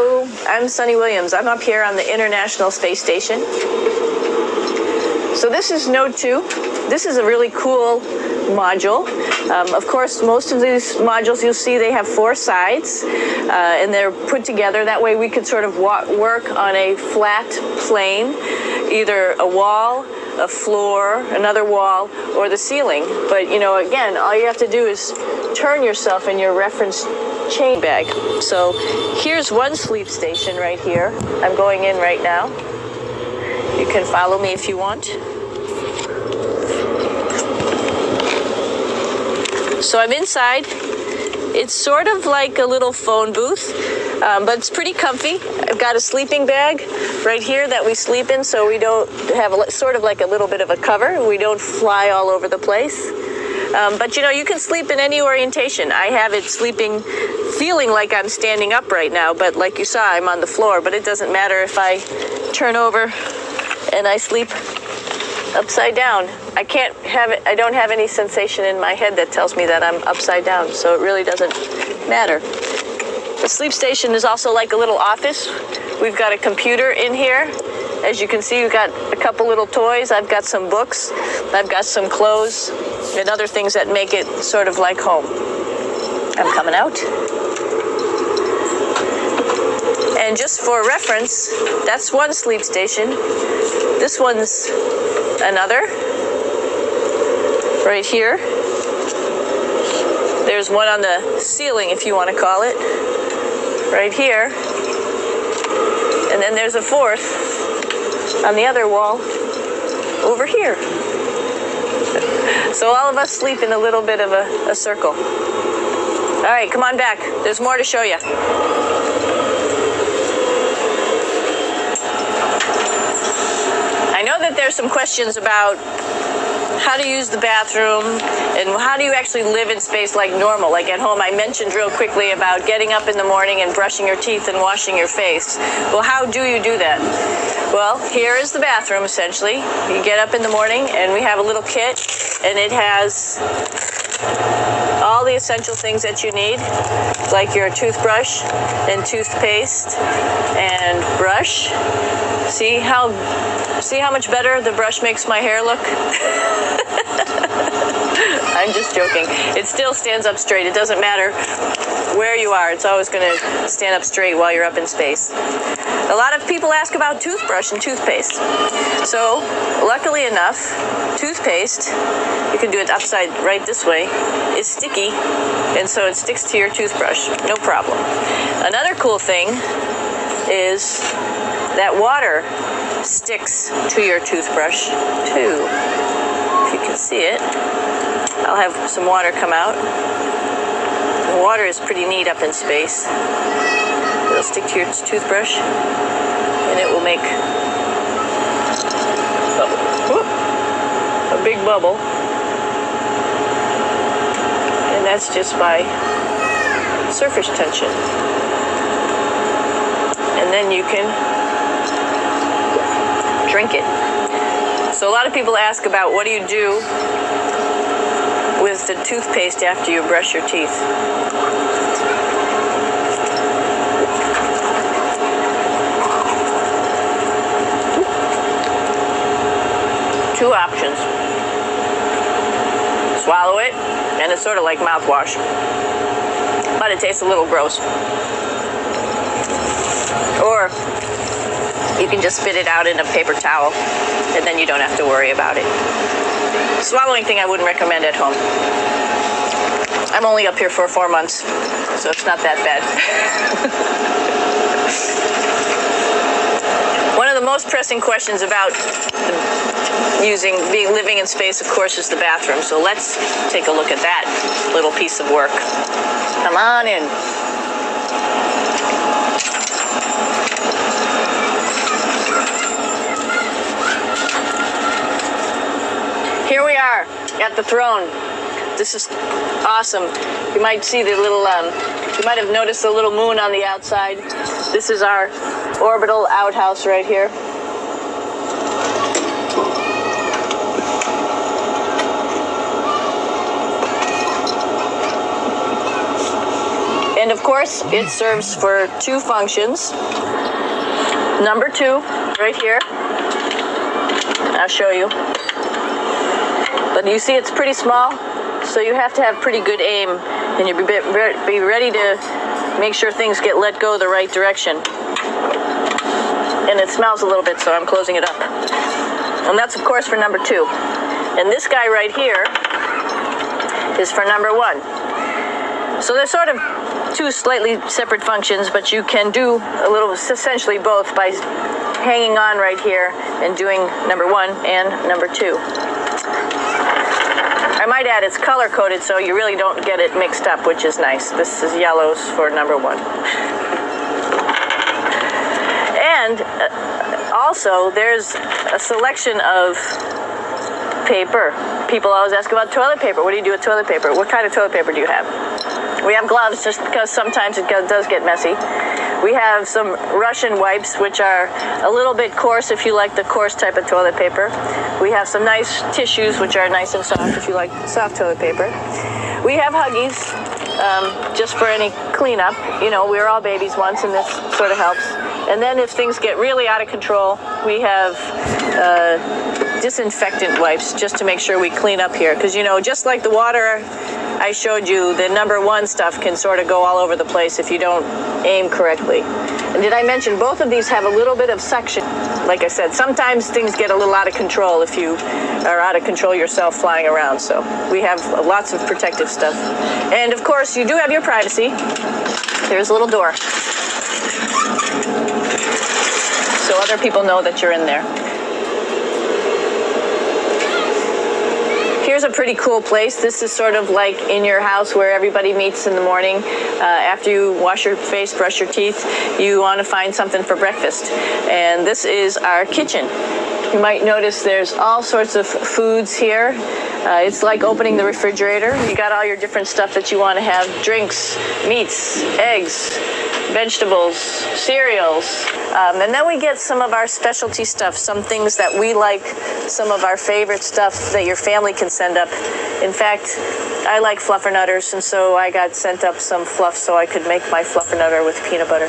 Hello, I'm Sunny Williams. I'm up here on the International Space Station. So this is Node 2. This is a really cool module. Of course, most of these modules you'll see they have 4 sides, and they're put together. That way we could sort of work on a flat plane, either a wall, a floor, another wall, or the ceiling. But, you know, again, all you have to do is turn yourself in your reference chain bag. So here's one sleep station right here. I'm going in right now. You can follow me if you want. So I'm inside. It's sort of like a little phone booth, but it's pretty comfy. I've got a sleeping bag right here that we sleep in, so we don't have sort of like a little bit of a cover. We don't fly all over the place. But you know, you can sleep in any orientation. I have it feeling like I'm standing up right now, but like you saw, I'm on the floor. But it doesn't matter if I turn over and I sleep upside down. I don't have any sensation in my head that tells me that I'm upside down, so it really doesn't matter. The sleep station is also like a little office. We've got a computer in here. As you can see, we've got a couple little toys. I've got some books. I've got some clothes and other things that make it sort of like home. I'm coming out. And just for reference, that's one sleep station. This one's another. Right here. There's one on the ceiling, if you want to call it. Right here. And then there's a fourth on the other wall over here. So all of us sleep in a little bit of a circle. All right, come on back. There's more to show you. I know that there's some questions about how to use the bathroom and how do you actually live in space like normal, like at home. I mentioned real quickly about getting up in the morning and brushing your teeth and washing your face. Well, how do you do that? Well, here is the bathroom, essentially. You get up in the morning and we have a little kit, and it has all the essential things that you need, like your toothbrush and toothpaste and brush. See how much better the brush makes my hair look? I'm just joking. It still stands up straight. It doesn't matter where you are. It's always going to stand up straight while you're up in space. A lot of people ask about toothbrush and toothpaste. So, luckily enough, toothpaste, you can do it upside right this way, is sticky, and so it sticks to your toothbrush. No problem. Another cool thing is that water sticks to your toothbrush too. If you can see it, I'll have some water come out. The water is pretty neat up in space. It'll stick to your toothbrush and it will make a big bubble. And that's just by surface tension. And then you can drink it. So a lot of people ask about what do you do with the toothpaste after you brush your teeth. Two options. Swallow it, and it's sort of like mouthwash, but it tastes a little gross. Or you can just spit it out in a paper towel, and then you don't have to worry about it. Swallowing thing I wouldn't recommend at home. I'm only up here for 4 months, so it's not that bad. One of the most pressing questions about living in space, of course, is the bathroom. So let's take a look at that little piece of work. Come on in. Here we are at the throne. This is awesome. You might see the little, you might have noticed the little moon on the outside. This is our orbital outhouse right here. And And of course, it serves for 2 functions. Number 2, right here. I'll show you. But you see it's pretty small, so you have to have pretty good aim, and you be ready to make sure things get let go the right direction. And it smells a little bit, so I'm closing it up. And that's, of course, for number 2. And this guy right here is for number 1. So they're sort of 2 slightly separate functions, but you can do a little, essentially both, by hanging on right here and doing number 1 and number 2. I might add it's color coded, so you really don't get it mixed up, which is nice. This is yellows for number 1. And also, there's a selection of paper. People always ask about toilet paper. What do you do with toilet paper? What kind of toilet paper do you have? We have gloves, just because sometimes it does get messy. We have some Russian wipes, which are a little bit coarse if you like the coarse type of toilet paper. We have some nice tissues, which are nice and soft if you like soft toilet paper. We have Huggies, just for any cleanup. You know, we were all babies once, and this sort of helps. And then if things get really out of control, we have disinfectant wipes, just to make sure we clean up here. Because, you know, just like the water I showed you, the number 1 stuff can sort of go all over the place if you don't aim correctly. And did I mention both of these have a little bit of suction? Like I said, sometimes things get a little out of control if you are out of control yourself flying around. So we have lots of protective stuff. And of course, you do have your privacy. There's a little door, so other people know that you're in there. Here's a pretty cool place. This is sort of like in your house where everybody meets in the morning. After you wash your face, brush your teeth, you want to find something for breakfast. And this is our kitchen. You might notice there's all sorts of foods here. It's like opening the refrigerator. You got all your different stuff that you want to have: drinks, meats, eggs, vegetables, cereals. And then we get some of our specialty stuff, some things that we like, some of our favorite stuff that your family can send up. In fact, I like fluffernutters, and so I got sent up some fluff so I could make my fluffernutter with peanut butter.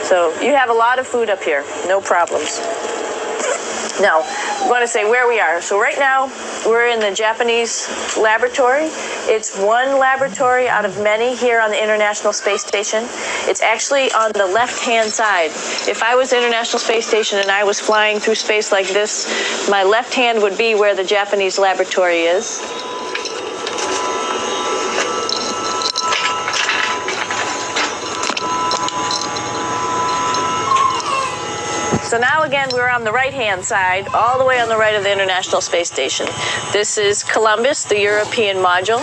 So you have a lot of food up here, no problems. Now, I want to say where we are. So right now, we're in the Japanese laboratory. It's one laboratory out of many here on the International Space Station. It's actually on the left-hand side. If I was International Space Station and I was flying through space like this, my left hand would be where the Japanese laboratory is. So now again, we're on the right-hand side, all the way on the right of the International Space Station. This is Columbus, the European module.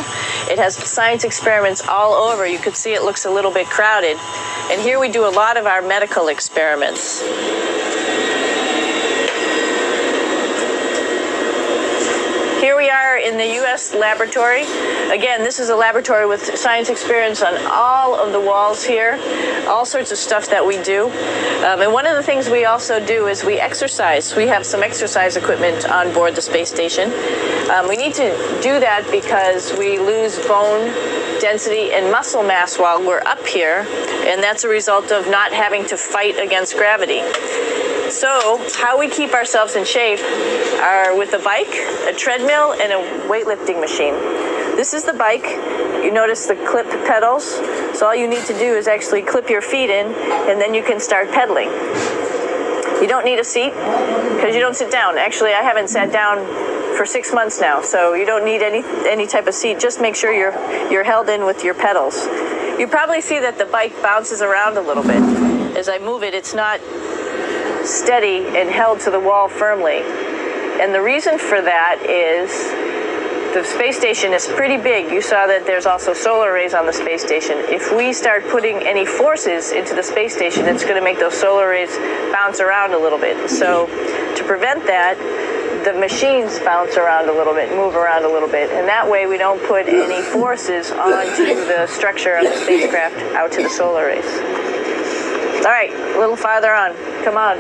It has science experiments all over. You can see it looks a little bit crowded. And here we do a lot of our medical experiments. Here we are in the U.S. laboratory. Again, this is a laboratory with science experiments on all of the walls here, all sorts of stuff that we do. And one of the things we also do is we exercise. We have some exercise equipment on board the space station. We need to do that because we lose bone density and muscle mass while we're up here, and that's a result of not having to fight against gravity. So how we keep ourselves in shape are with a bike, a treadmill, and a weightlifting machine. This is the bike. You notice the clip pedals. So all you need to do is actually clip your feet in, and then you can start pedaling. You don't need a seat because you don't sit down. Actually, I haven't sat down for 6 months now, so you don't need any type of seat. Just make sure you're held in with your pedals. You probably see that the bike bounces around a little bit. As I move it, it's not steady and held to the wall firmly. And the reason for that is the space station is pretty big. You saw that there's also solar arrays on the space station. If we start putting any forces into the space station, it's going to make those solar arrays bounce around a little bit. So to prevent that, the machines bounce around a little bit, move around a little bit, and that way we don't put any forces onto the structure of the spacecraft out to the solar arrays. All right, a little farther on. Come on.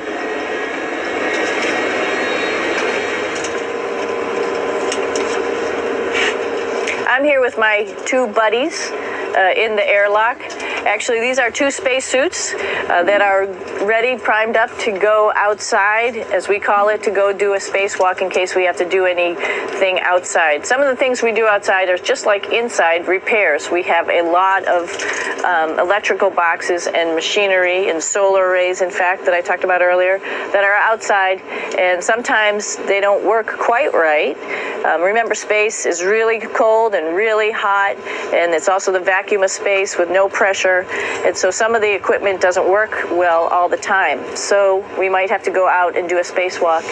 I'm here with my 2 buddies in the airlock, Actually, these are 2 spacesuits that are ready, primed up to go outside, as we call it, to go do a spacewalk in case we have to do anything outside. Some of the things we do outside are just like inside, repairs. We have a lot of electrical boxes and machinery and solar arrays, in fact, that I talked about earlier, that are outside, and sometimes they don't work quite right. Remember, space is really cold and really hot, and it's also the vacuum of space with no pressure, and so some of the equipment doesn't work well all the time. So we might have to go out and do a spacewalk.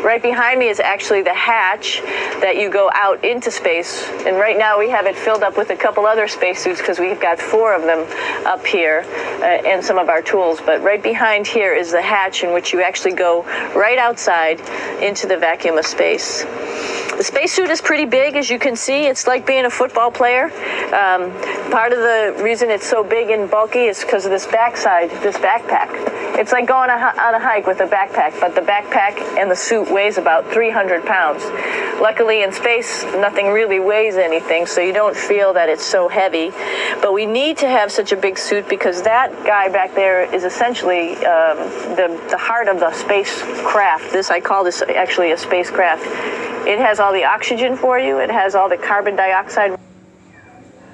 Right behind me is actually the hatch that you go out into space, and right now we have it filled up with a couple other spacesuits because we've got 4 of them up here and some of our tools. But right behind here is the hatch in which you actually go right outside into the vacuum of space. The spacesuit is pretty big, as you can see. It's like being a football player. Part of the reason it's so big and bulky is because of this backside, this backpack. It's like going on a hike with a backpack, but the backpack and the suit weighs about 300 pounds. Luckily, in space, nothing really weighs anything, so you don't feel that it's so heavy. But we need to have such a big suit because that guy back there is essentially the heart of the spacecraft. I call this actually a spacecraft. It has all the oxygen for you. It has all the carbon dioxide.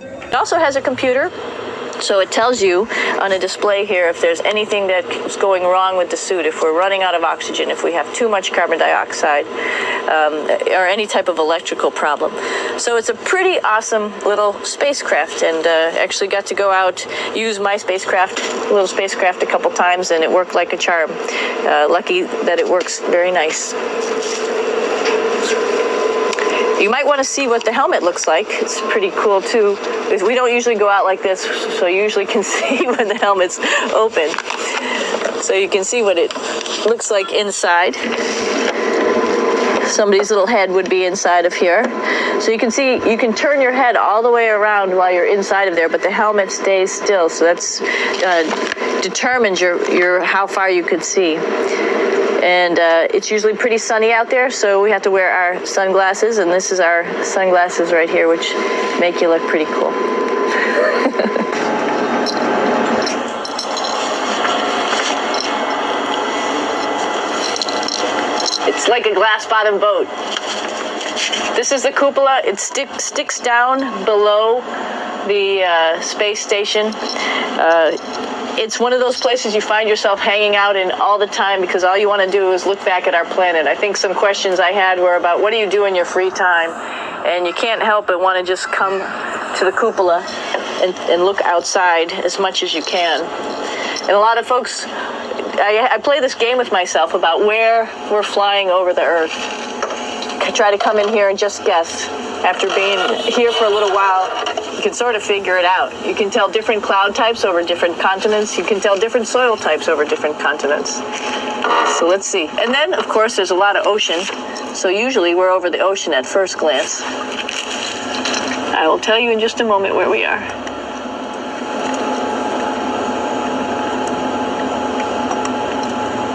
It also has a computer, so it tells you on a display here if there's anything that's going wrong with the suit, if we're running out of oxygen, if we have too much carbon dioxide, or any type of electrical problem. So it's a pretty awesome little spacecraft, and actually got to go out, use my little spacecraft a couple times, and it worked like a charm. Lucky that it works very nice. You might want to see what the helmet looks like. It's pretty cool too. We don't usually go out like this, so you usually can see when the helmet's open. So you can see what it looks like inside. Somebody's little head would be inside of here. So you can see, you can turn your head all the way around while you're inside of there, but the helmet stays still. So that's determines your how far you could see. And it's usually pretty sunny out there, so we have to wear our sunglasses, and this is our sunglasses right here, which make you look pretty cool. It's like a glass-bottom boat. This is the cupola. It sticks down below the space station. It's one of those places you find yourself hanging out in all the time because all you want to do is look back at our planet. I think some questions I had were about what do you do in your free time? And you can't help but want to just come to the cupola and look outside as much as you can. And a lot of folks, I play this game with myself about where we're flying over the Earth. I try to come in here and just guess. After being here for a little while, you can sort of figure it out. You can tell different cloud types over different continents. You can tell different soil types over different continents. So let's see. And then, of course, there's a lot of ocean. So usually we're over the ocean at first glance. I will tell you in just a moment where we are.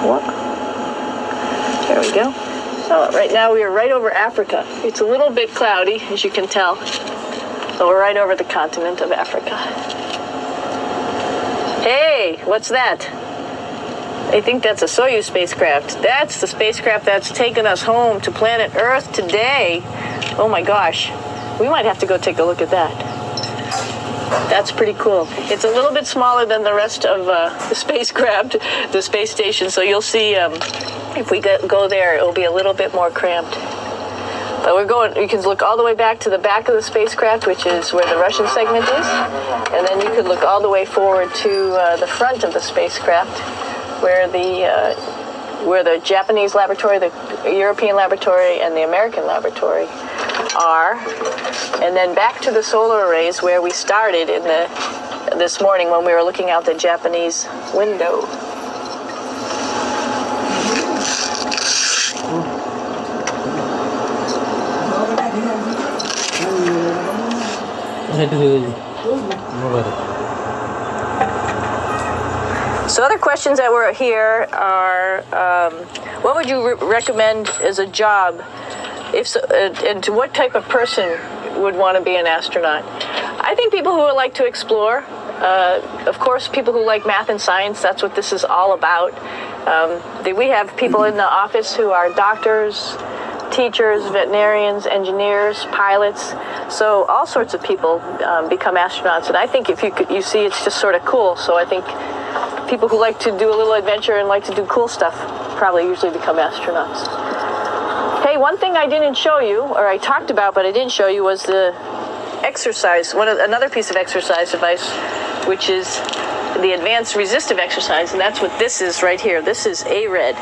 What? There we go. So right now we are right over Africa. It's a little bit cloudy, as you can tell. So we're right over the continent of Africa. Hey, what's that? I think that's a Soyuz spacecraft. That's the spacecraft that's taken us home to planet Earth today. Oh my gosh. We might have to go take a look at that. That's pretty cool. It's a little bit smaller than the rest of the spacecraft, the space station, so you'll see if we go there, it'll be a little bit more cramped. But we're going, you can look all the way back to the back of the spacecraft, which is where the Russian segment is, and then you could look all the way forward to the front of the spacecraft, where the Japanese laboratory, the European laboratory, and the American laboratory are, and then back to the solar arrays where we started this morning when we were looking out the Japanese window. So other questions that were here are, what would you recommend as a job, if so, and to what type of person would want to be an astronaut? I think people who would like to explore, Of course, people who like math and science, that's what this is all about. We have people in the office who are doctors, teachers, veterinarians, engineers, pilots. So all sorts of people become astronauts. And I think if you see, it's just sort of cool. So I think people who like to do a little adventure and like to do cool stuff probably usually become astronauts. Hey, one thing I didn't show you, or I talked about but I didn't show you, was the exercise. Another piece of exercise advice, which is the advanced resistive exercise, and that's what this is right here. This is ARED.